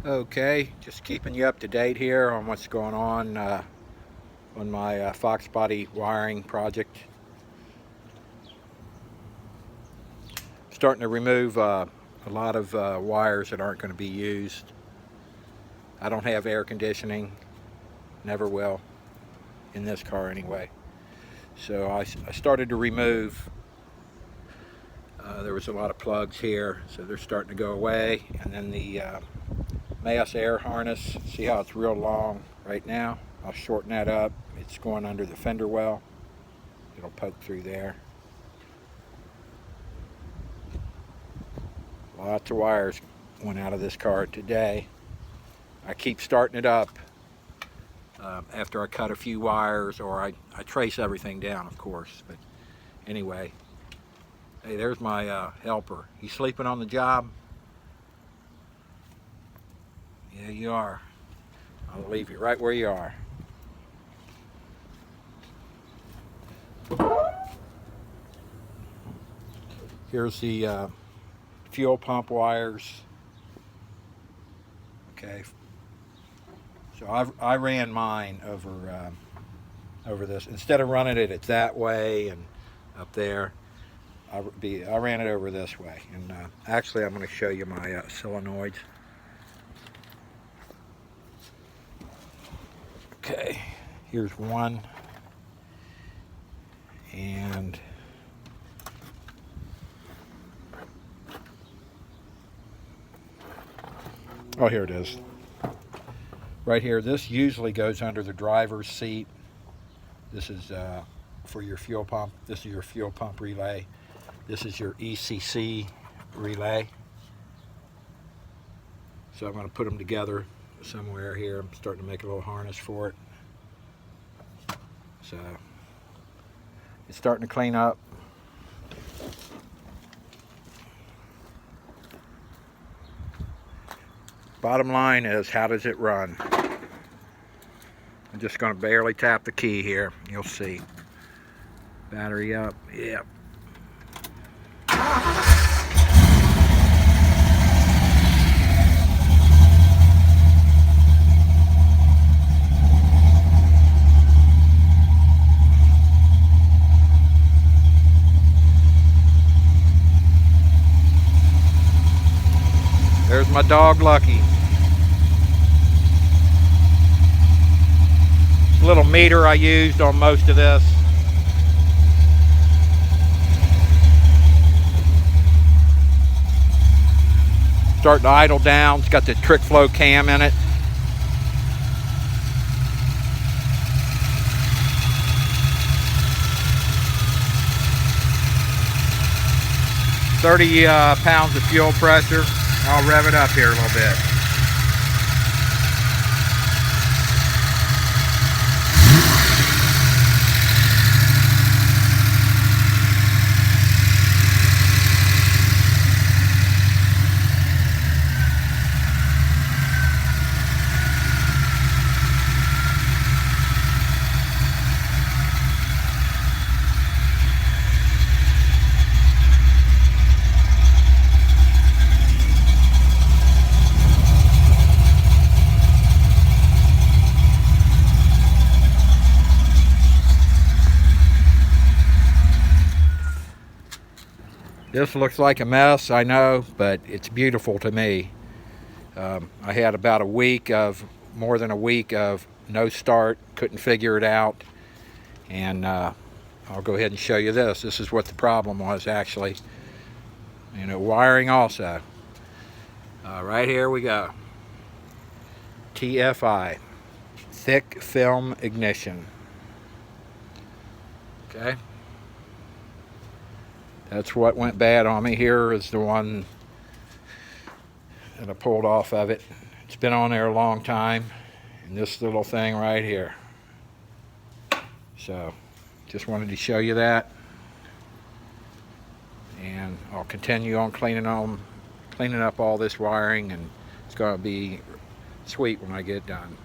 Okay, just keeping you up to date here on what's going on my Fox body wiring project. Starting to remove a lot of wires that aren't going to be used. I don't have air conditioning, never will, in this car anyway. So I started to remove. There was a lot of plugs here, so they're starting to go away. And then the mass air harness, see how it's real long right now? I'll shorten that up. It's going under the fender well. It'll poke through there. Lots of wires went out of this car today. I keep starting it up after I cut a few wires, or I trace everything down, of course. But anyway, hey, there's my helper. You sleeping on the job? Yeah, you are. I'll leave you right where you are. Here's the fuel pump wires. Okay, so I ran mine over this. Instead of running it that way and up there, I ran it over this way. And actually, I'm going to show you my solenoids. Okay, here's one, and oh, here it is. Right here, this usually goes under the driver's seat. This is for your fuel pump. This is your fuel pump relay. This is your ECC relay. So I'm going to put them together somewhere here. I'm starting to make a little harness for it. So it's starting to clean up. Bottom line is, how does it run? I'm just going to barely tap the key here. You'll see. Battery up. Yep. There's my dog Lucky. Little meter I used on most of this. Starting to idle down. It's got the trick flow cam in it. £30 of fuel pressure. I'll rev it up here a little bit. This looks like a mess, I know, but it's beautiful to me. I had about more than a week of no start, couldn't figure it out, and I'll go ahead and show you this. This is what the problem was, actually. Wiring also. Right here we go. TFI, thick film ignition. Okay. That's what went bad on me. Here is the one that I pulled off of it. It's been on there a long time. And this little thing right here. So, just wanted to show you that. And I'll continue on cleaning up all this wiring, and it's going to be sweet when I get done.